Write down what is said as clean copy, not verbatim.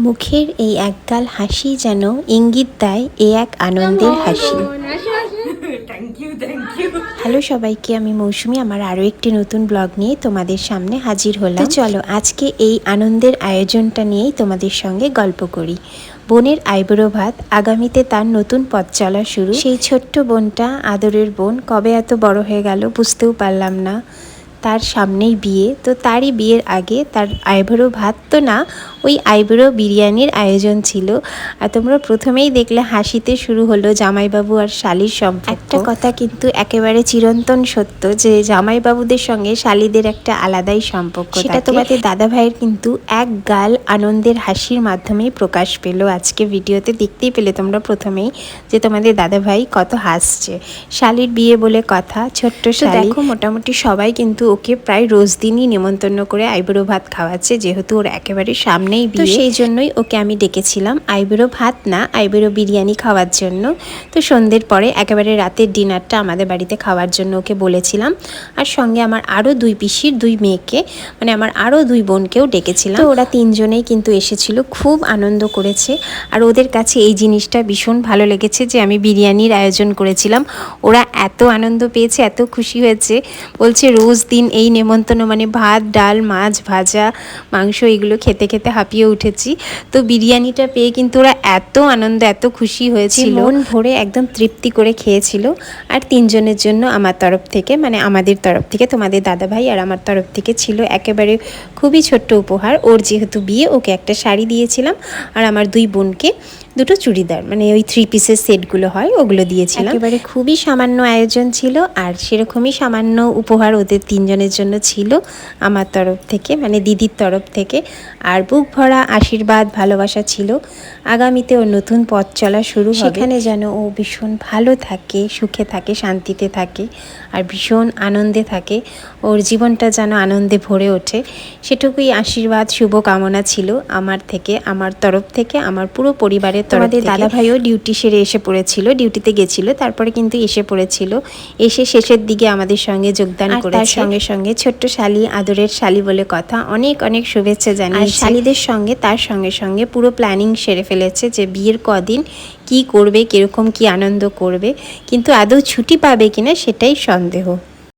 মুখের এই একগাল হাসি যেন ইঙ্গিত দেয় এ এক আনন্দের হাসি। হ্যালো সবাইকে, আমি মৌসুমি আমার আরও একটি নতুন ব্লগ নিয়ে তোমাদের সামনে হাজির হলাম। তো চলো আজকে এই আনন্দের আয়োজনটা নিয়েই তোমাদের সঙ্গে গল্প করি। বোনের আইবুড়ো ভাত, আগামীতে তার নতুন পথ চলা শুরু। সেই ছোট্ট বোনটা, আদরের বোন, কবে এত বড় হয়ে গেল বুঝতেও পারলাম না। তার সামনেই বিয়ে, তো তারই বিয়ের আগে তার আইবুড়ো ভাত তো না, ওই আইবুড়ো বিরিয়ানির আয়োজন ছিল। আর তোমরা প্রথমেই দেখলে হাসিতে শুরু হলো জামাইবাবু আর শালির সম্পর্ক। একটা কথা কিন্তু একেবারে চিরন্তন সত্য, যে জামাইবাবুদের সঙ্গে শালিদের একটা আলাদাই সম্পর্ক। সেটা তোমাদের দাদা ভাইয়ের কিন্তু এক গাল আনন্দের হাসির মাধ্যমেই প্রকাশ পেলো। আজকে ভিডিওতে দেখতেই পেলে তোমরা প্রথমেই যে তোমাদের দাদা ভাই কত হাসছে। শালির বিয়ে বলে কথা, ছোট্ট শালি। দেখো মোটামুটি সবাই কিন্তু ওকে প্রায় রোজ দিনই নেমন্তন্ন করে আইবুড়ো ভাত খাওয়াচ্ছে, যেহেতু ওর একেবারে সামনেই বিয়ে। তো সেই জন্যই ওকে আমি ডেকেছিলাম আইবুড়ো ভাত না, আইবুড়ো বিরিয়ানি খাওয়ার জন্য। তো সন্ধ্যের পরে একেবারে রাতের ডিনারটা আমাদের বাড়িতে খাওয়ার জন্য ওকে বলেছিলাম। আর সঙ্গে আমার আরও দুই পিসির দুই মেয়েকে, মানে আমার আরও দুই বোনকেও ডেকেছিলাম। তো ওরা তিনজনেই কিন্তু এসেছিল, খুব আনন্দ করেছে। আর ওদের কাছে এই জিনিসটা ভীষণ ভালো লেগেছে যে আমি বিরিয়ানির আয়োজন করেছিলাম। ওরা এত আনন্দ পেয়েছে, এত খুশি হয়েছে, বলছে রোজ দিন এই নেমন্তন্ন মানে ভাত ডাল মাছ ভাজা মাংস এগুলো খেতে খেতে হাঁপিয়ে উঠেছি। তো বিরিয়ানিটা পেয়ে কিন্তু ওরা এত আনন্দ, এত খুশি হয়েছিল, মন ভরে একদম তৃপ্তি করে খেয়েছিল। আর তিনজনের জন্য আমার তরফ থেকে, মানে আমাদের তরফ থেকে, তোমাদের দাদা ভাই আর আমার তরফ থেকে ছিল একেবারে খুবই ছোট্ট উপহার। ওর যেহেতু বিয়ে, ওকে একটা শাড়ি দিয়েছিলাম, আর আমার দুই বোনকে দুটো চুড়িদার, মানে ওই 3 পিসের সেটগুলো হয় ওগুলো দিয়েছিলাম। একেবারে খুবই সামান্য আয়োজন ছিল, আর সেরকমই সামান্য উপহার ওদের তিনজনের জন্য ছিল আমার তরফ থেকে, মানে দিদির তরফ থেকে। আর বুক ভরা আশীর্বাদ ভালোবাসা ছিল। আগামীতে ওর নতুন পথ চলা শুরু হবে, সেখানে যেন ও ভীষণ ভালো থাকে, সুখে থাকে, শান্তিতে থাকে, আর ভীষণ আনন্দে থাকে। ওর জীবনটা যেন আনন্দে ভরে ওঠে, সেটুকুই আশীর্বাদ শুভকামনা ছিল আমার থেকে, আমার তরফ থেকে, আমার পুরো পরিবারের। তোমাদের দাদা ভাইও ডিউটি সেরে এসে পড়েছিল, ডিউটিতে গেছিল, তারপরে কিন্তু এসে পড়েছিল, এসে শেষের দিকে আমাদের সঙ্গে যোগদান করে। তার সঙ্গে সঙ্গে ছোট্ট শালি, আদরের শালি বলে কথা, অনেক অনেক শুভেচ্ছা জানিয়ে শালিদের সঙ্গে তার সঙ্গে সঙ্গে পুরো প্ল্যানিং সেরে ফেলেছে যে বিয়ের কদিন কি করবে, কিরকম কি আনন্দ করবে, কিন্তু আদৌ ছুটি পাবে কিনা সেটাই সন্দেহ।